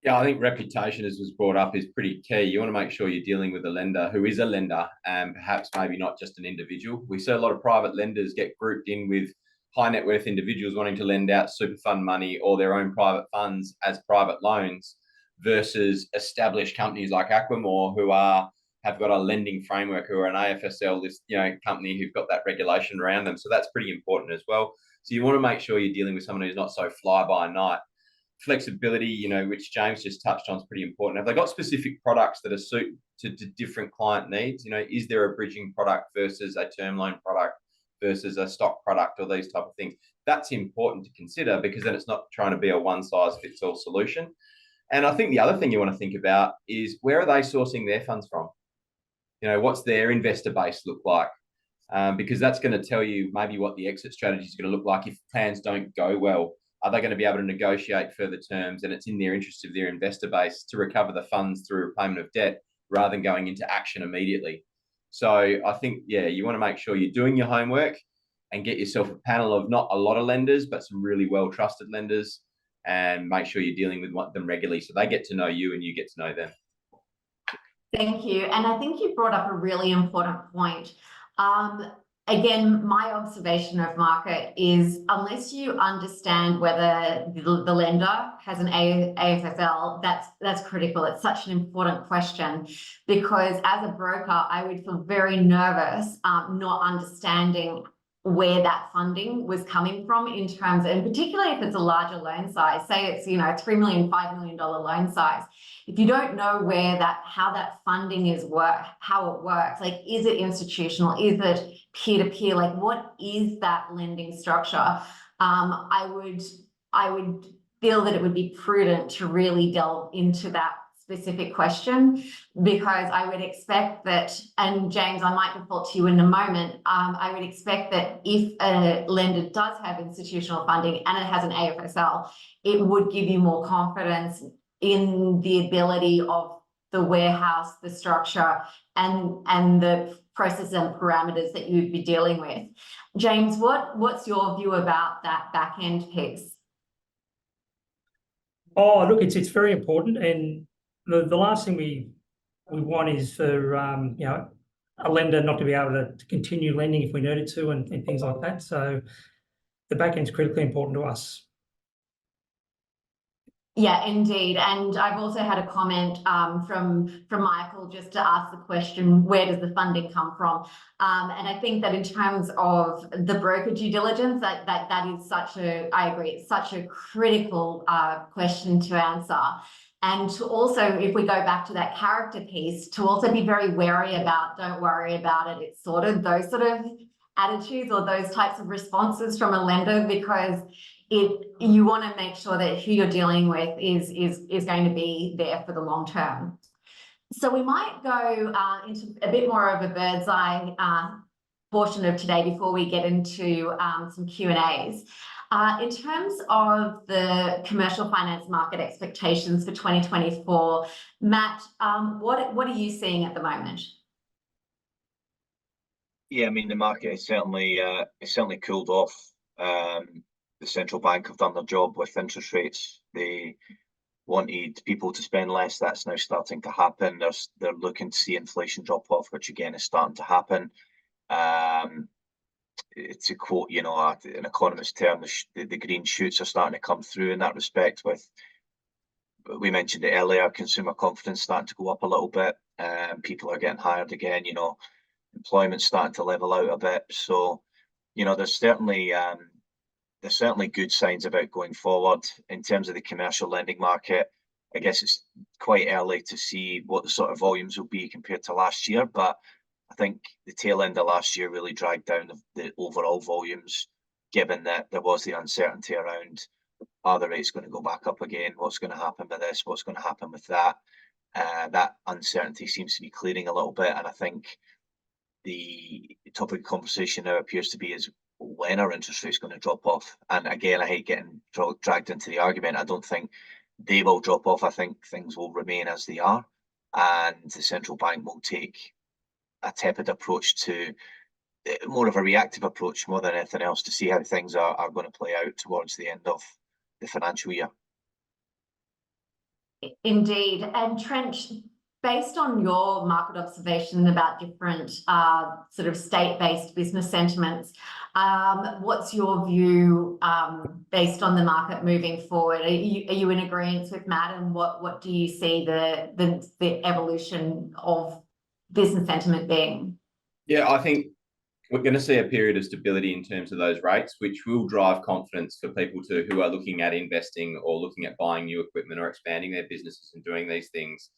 S3: Yeah, I think reputation, as was brought up, is pretty key. You want to make sure you're dealing with a lender who is a lender, and perhaps maybe not just an individual. We see a lot of private lenders get grouped in with high net worth individuals wanting to lend out super fund money or their own private funds as private loans, versus established companies like Aquamore who have got a lending framework, who are an AFSL list, company who've got that regulation around them. So that's pretty important as well. So you want to make sure you're dealing with someone who's not so fly by night. Flexibility, which James just touched on, is pretty important. Have they got specific products that are suited to different client needs? Is there a bridging product versus a term loan product versus a stock product, or these type of things? That's important to consider, because then it's not trying to be a one-size-fits-all solution. And I think the other thing you want to think about is, where are they sourcing their funds from? What's their investor base look like? Because that's going to tell you maybe what the exit strategy is going to look like if plans don't go well. Are they going to be able to negotiate further terms? And it's in their interest of their investor base to recover the funds through repayment of debt rather than going into action immediately. So I think, you want to make sure you're doing your homework and get yourself a panel of not a lot of lenders, but some really well-trusted lenders, and make sure you're dealing with them regularly so they get to know you and you get to know them.
S1: Thank you. And I think you brought up a really important point. Again, my observation of market is, unless you understand whether the lender has an AFSL, that's critical. It's such an important question, because as a broker, I would feel very nervous not understanding where that funding was coming from, in terms, and particularly if it's a larger loan size, say it's $3 million, $5 million loan size. If you don't know how that funding how it works, like, is it institutional, is it peer-to-peer, like, what is that lending structure? I would feel that it would be prudent to really delve into that specific question, because I would expect that, and James, I might default to you in a moment, I would expect that if a lender does have institutional funding and it has an AFSL, it would give you more confidence in the ability of the warehouse, the structure, and the process and parameters that you'd be dealing with. James, what's your view about that back end piece?
S4: Oh, look, it's very important, and the last thing we want is for a lender not to be able to continue lending if we needed to, and things like that. So the back end is critically important to us.
S1: Yeah, indeed. And I've also had a comment from Michael just to ask the question, where does the funding come from? And I think that in terms of the broker due diligence, that is such a, I agree, it's such a critical question to answer. And to also, if we go back to that character piece, to also be very wary about, don't worry about it. It's sort of those sort of attitudes or those types of responses from a lender, because you want to make sure that who you're dealing with is going to be there for the long term. So we might go into a bit more of a bird's eye portion of today before we get into some Q&As. In terms of the commercial finance market expectations for 2024, Matt, what are you seeing at the moment?
S2: Yeah, I mean, the market is certainly cooled off. The central bank have done their job with interest rates. They wanted people to spend less. That's now starting to happen. They're looking to see inflation drop off, which again is starting to happen. To quote, an economist term, the green shoots are starting to come through in that respect. We mentioned it earlier, consumer confidence starting to go up a little bit. People are getting hired again. Employment's starting to level out a bit. So, there's certainly good signs about going forward in terms of the commercial lending market. I guess it's quite early to see what the sort of volumes will be compared to last year, but I think the tail end of last year really dragged down the overall volumes, given that there was the uncertainty around, are the rates going to go back up again? What's going to happen with this? What's going to happen with that? That uncertainty seems to be clearing a little bit, and I think the topic of conversation now appears to be is, when are interest rates going to drop off? And again, I hate getting dragged into the argument. I don't think they will drop off. I think things will remain as they are, and the central bank will take a tepid approach to more of a reactive approach more than anything else to see how things are going to play out towards the end of the financial year. Indeed.
S1: And Trent, based on your market observation about different sort of state-based business sentiments, what's your view based on the market moving forward? Are you in agreement with Matt, and what do you see the evolution of business sentiment being?
S3: Yeah, I think we're going to see a period of stability in terms of those rates, which will drive confidence for people who are looking at investing or looking at buying new equipment or expanding their businesses and doing these things.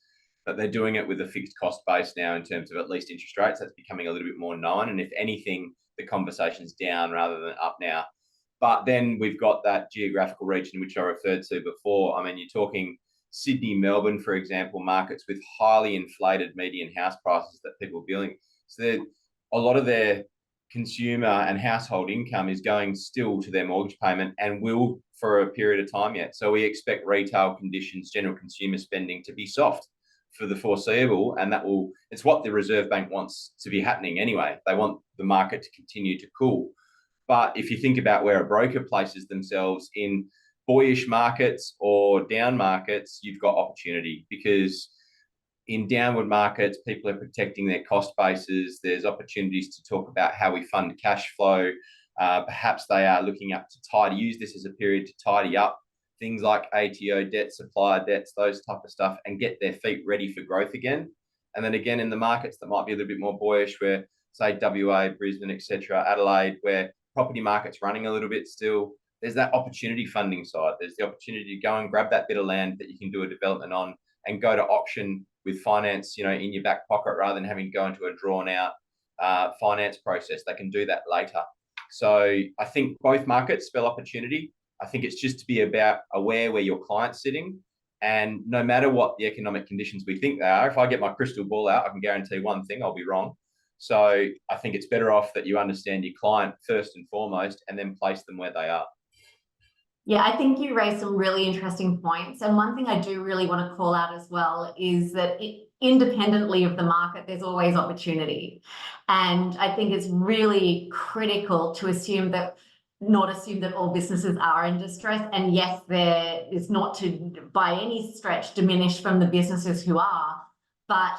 S3: But they're doing it with a fixed cost base now in terms of at least interest rates. That's becoming a little bit more known. And if anything, the conversation's down rather than up now. But then we've got that geographical region, which I referred to before. I mean, you're talking Sydney, Melbourne, for example, markets with highly inflated median house prices that people are billing. So a lot of their consumer and household income is going still to their mortgage payment, and will for a period of time yet. So we expect retail conditions, general consumer spending to be soft for the foreseeable, and it's what the Reserve Bank wants to be happening anyway. They want the market to continue to cool. But if you think about where a broker places themselves in boyish markets or down markets, you've got opportunity, because in downward markets, people are protecting their cost bases. There's opportunities to talk about how we fund cash flow. Perhaps they are looking up to use this as a period to tidy up things like ATO debt, supplier debts, those type of stuff, and get their feet ready for growth again. And then again, in the markets that might be a little bit more boyish, where say WA, Brisbane, etc., Adelaide, where property market's running a little bit still, there's that opportunity funding side. There's the opportunity to go and grab that bit of land that you can do a development on and go to auction with finance, in your back pocket, rather than having to go into a drawn out finance process. They can do that later. So I think both markets spell opportunity. I think it's just to be about aware where your client's sitting, and no matter what the economic conditions we think they are, if I get my crystal ball out, I can guarantee one thing: I'll be wrong. So I think it's better off that you understand your client first and foremost, and then place them where they are.
S1: Yeah, I think you raised some really interesting points. And one thing I do really want to call out as well is that independently of the market, there's always opportunity. And I think it's really critical to not assume that all businesses are in distress. And yes, there is not to by any stretch diminish from the businesses who are. But,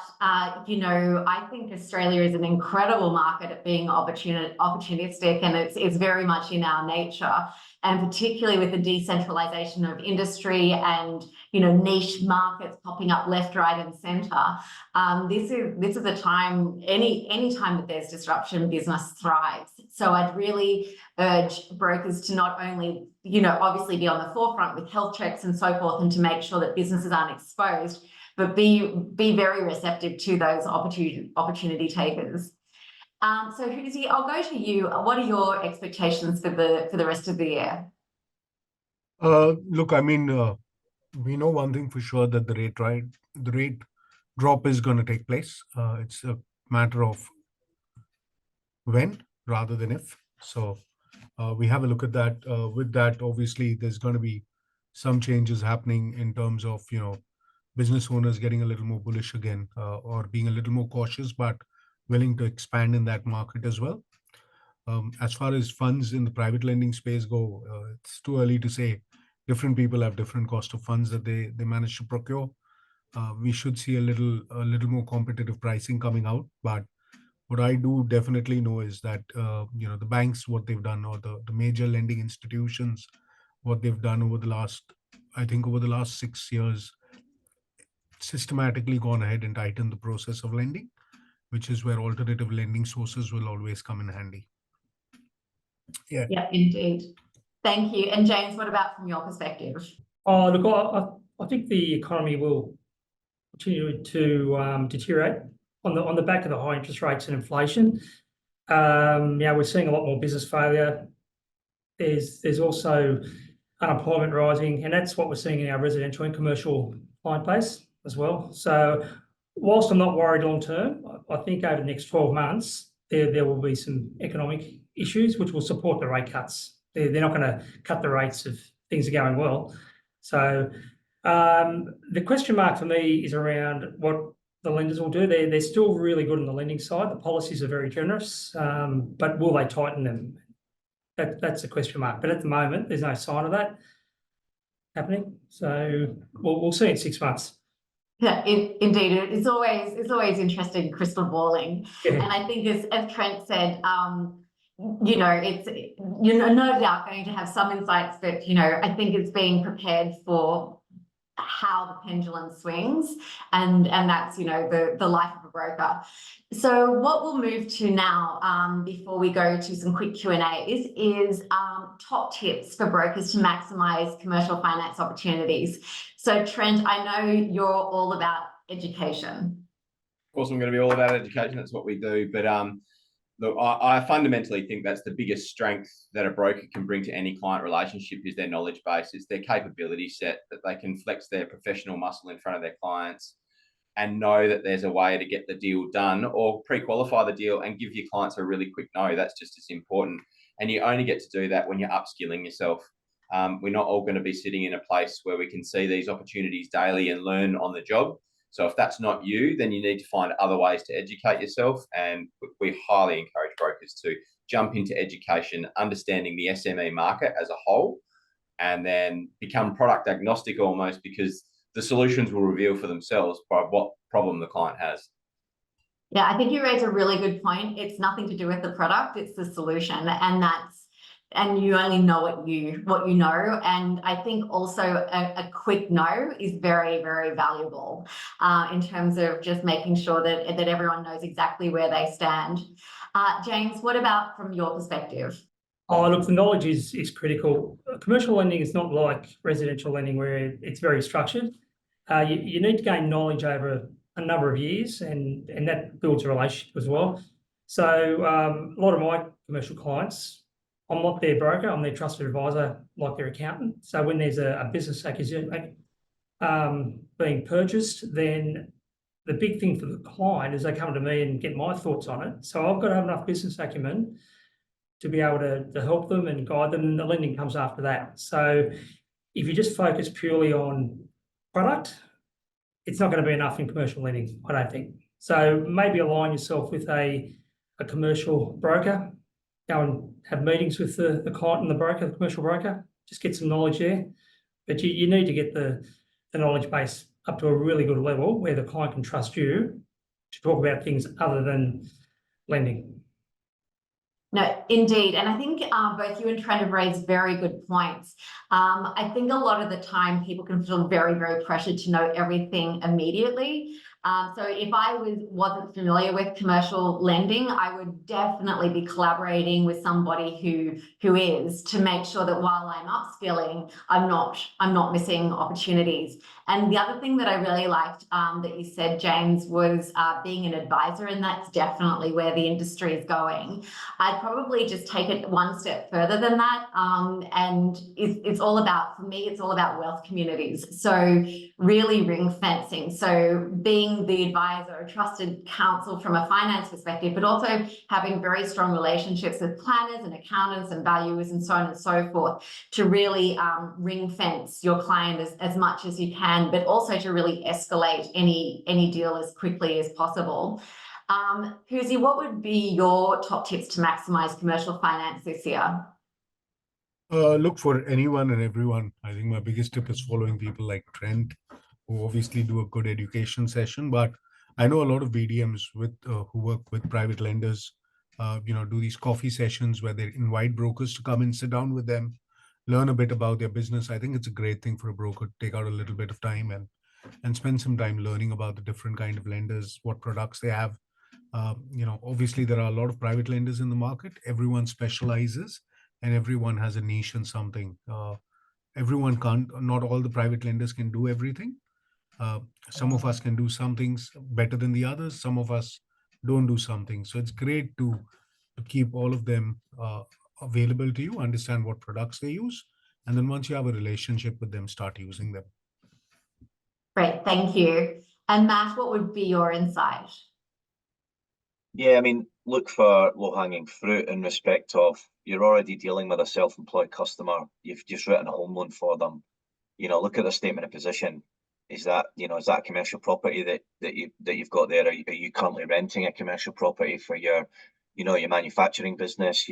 S1: you know, I think Australia is an incredible market at being opportunistic, and it's very much in our nature. And particularly with the decentralization of industry and, you know, niche markets popping up left, right, and centre. This is a time, any time that there's disruption, business thrives. So I'd really urge brokers to not only, you know, obviously be on the forefront with health checks and so forth, and to make sure that businesses aren't exposed, but be very receptive to those opportunity takers. So Huzi, I'll go to you. What are your expectations for the rest of the year?
S5: Look, I mean, we know one thing for sure, that the rate drop is going to take place. It's a matter of when rather than if. So we have a look at that. With that, obviously, there's going to be some changes happening in terms of, you know, business owners getting a little more bullish again, or being a little more cautious, but willing to expand in that market as well. As far as funds in the private lending space go, it's too early to say. Different people have different cost of funds that they manage to procure. We should see a little more competitive pricing coming out. But what I do definitely know is that you know, the banks, what they've done, or the major lending institutions, what they've done over the last 6 years, systematically gone ahead and tightened the process of lending, which is where alternative lending sources will always come in handy. Yeah.
S1: Yeah, indeed. Thank you. And James, what about from your perspective?
S4: Oh, look, I think the economy will continue to deteriorate on the back of the high interest rates and inflation. Yeah, we're seeing a lot more business failure. There's also unemployment rising, and that's what we're seeing in our residential and commercial client base as well. So whilst I'm not worried long term, I think over the next 12 months, there will be some economic issues which will support the rate cuts. They're not going to cut the rates if things are going well. So the question mark for me is around what the lenders will do. They're still really good on the lending side. The policies are very generous, but will they tighten them? That's a question mark. But at the moment, there's no sign of that happening. So we'll see in 6 months.
S1: Yeah, indeed. It's always interesting crystal balling.
S4: Yeah.
S1: And I think as Trent said, you know, you're no doubt going to have some insights, but, you know, I think it's being prepared for how the pendulum swings, and that's, you know, the life of a broker. So what we'll move to now, before we go to some quick Q&As, is top tips for brokers to maximize commercial finance opportunities. So Trent, I know you're all about education.
S3: Of course, I'm going to be all about education. That's what we do. But look, I fundamentally think that's the biggest strength that a broker can bring to any client relationship is their knowledge base. It's their capability set, that they can flex their professional muscle in front of their clients and know that there's a way to get the deal done, or pre-qualify the deal and give your clients a really quick no. That's just as important. And you only get to do that when you're upskilling yourself. We're not all going to be sitting in a place where we can see these opportunities daily and learn on the job. So if that's not you, then you need to find other ways to educate yourself. And we highly encourage brokers to jump into education, understanding the SME market as a whole, and then become product agnostic almost, because the solutions will reveal for themselves by what problem the client has.
S1: Yeah, I think you raise a really good point. It's nothing to do with the product, it's the solution. And you only know what you know. And I think also a quick no is very, very valuable in terms of just making sure that everyone knows exactly where they stand. James, what about from your perspective?
S4: Oh, look, the knowledge is critical. Commercial lending is not like residential lending where it's very structured. You need to gain knowledge over a number of years, and that builds a relationship as well. So a lot of my commercial clients, I'm not their broker, I'm their trusted advisor, like their accountant. So when there's a business acquisition being purchased, then the big thing for the client is they come to me and get my thoughts on it. So I've got to have enough business acumen to be able to help them and guide them, and the lending comes after that. So if you just focus purely on product, it's not going to be enough in commercial lending, I don't think. So maybe align yourself with a commercial broker. Go and have meetings with the client and the broker, the commercial broker. Just get some knowledge there. But you need to get the knowledge base up to a really good level where the client can trust you to talk about things other than lending.
S1: No, indeed. And I think both you and Trent have raised very good points. I think a lot of the time people can feel very, very pressured to know everything immediately. So if I wasn't familiar with commercial lending, I would definitely be collaborating with somebody who is, to make sure that while I'm upskilling, I'm not missing opportunities. And the other thing that I really liked that you said, James, was being an advisor, and that's definitely where the industry is going. I'd probably just take it one step further than that. And it's all about, for me, it's all about wealth communities. So really ring fencing. So being the advisor, a trusted counsel from a finance perspective, but also having very strong relationships with planners and accountants and valuers and so on and so forth, to really ring fence your client as much as you can, but also to really escalate any deal as quickly as possible. Huzi, what would be your top tips to maximize commercial finance this year?
S5: Look for anyone and everyone. I think my biggest tip is following people like Trent, who obviously do a good education session. But I know a lot of BDMs who work with private lenders, do these coffee sessions where they invite brokers to come and sit down with them, learn a bit about their business. I think it's a great thing for a broker to take out a little bit of time and spend some time learning about the different kind of lenders, what products they have. Obviously there are a lot of private lenders in the market. Everyone specializes and everyone has a niche in something. Not all the private lenders can do everything. Some of us can do some things better than the others. Some of us don't do something. So it's great to keep all of them available to you, understand what products they use. And then once you have a relationship with them, start using them.
S1: Great, thank you. And Matt, what would be your insight?
S2: Yeah, I mean, look for low-hanging fruit in respect of you're already dealing with a self-employed customer. You've just written a home loan for them. Look at the statement of position. Is that a commercial property that you've got there? Are you currently renting a commercial property for your manufacturing business?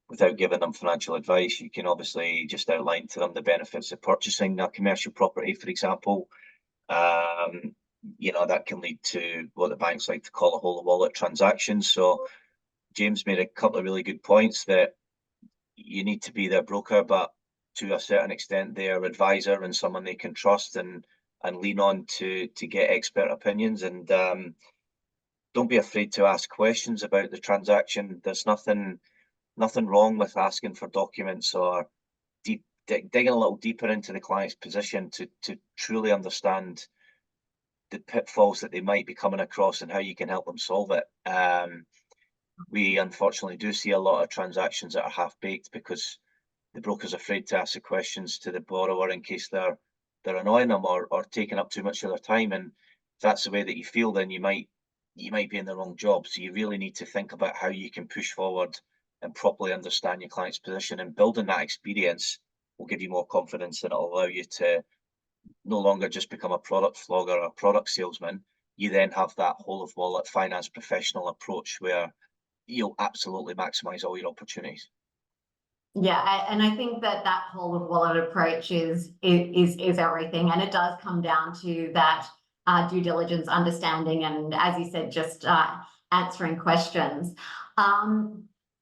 S2: Without giving them financial advice, you can obviously just outline to them the benefits of purchasing a commercial property, for example. That can lead to what the banks like to call a whole of wallet transaction. So James made a couple of really good points that you need to be their broker, but to a certain extent, their advisor and someone they can trust and lean on to get expert opinions. And don't be afraid to ask questions about the transaction. There's nothing wrong with asking for documents or digging a little deeper into the client's position to truly understand the pitfalls that they might be coming across and how you can help them solve it. We unfortunately do see a lot of transactions that are half-baked because the broker's afraid to ask the questions to the borrower in case they're annoying them or taking up too much of their time. And if that's the way that you feel, then you might be in the wrong job. So you really need to think about how you can push forward and properly understand your client's position, and building that experience will give you more confidence, and it'll allow you to no longer just become a product flogger or a product salesman. You then have that whole of wallet finance professional approach where you'll absolutely maximize all your opportunities.
S1: Yeah, and I think that whole of wallet approach is everything, and it does come down to that due diligence, understanding, and as you said, just answering questions.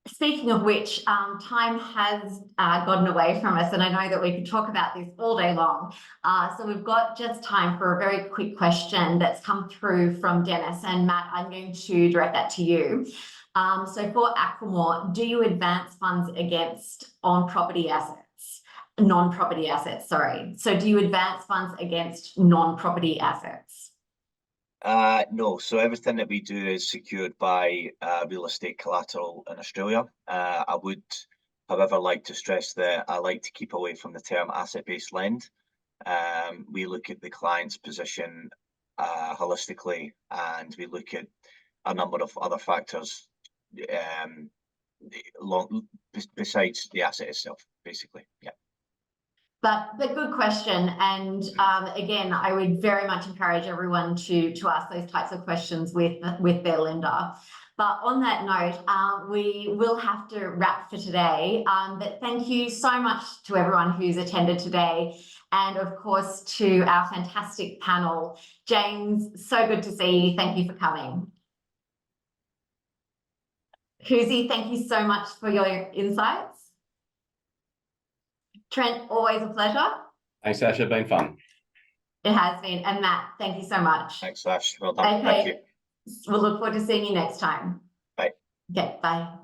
S1: Speaking of which, time has gotten away from us, and I know that we could talk about this all day long. So we've got just time for a very quick question that's come through from Dennis, and Matt, I'm going to direct that to you. So for Aquamore, do you advance funds against non-property assets, sorry. So do you advance funds against non-property assets?
S2: No, so everything that we do is secured by real estate collateral in Australia. I would, however, like to stress that I like to keep away from the term asset-based lend. We look at the client's position holistically, and we look at a number of other factors besides the asset itself, basically. Yeah.
S1: But good question, and again, I would very much encourage everyone to ask those types of questions with their lender. But on that note, we will have to wrap for today. But thank you so much to everyone who's attended today. And of course, to our fantastic panel. James, so good to see you. Thank you for coming. Huzi, thank you so much for your insights. Trent, always a pleasure.
S3: Thanks, Sasha. Been fun.
S1: It has been. And Matt, thank you so much.
S2: Thanks, Ash. Well done. Thank you.
S1: Okay, we'll look forward to seeing you next time.
S2: Bye.
S1: Okay, bye.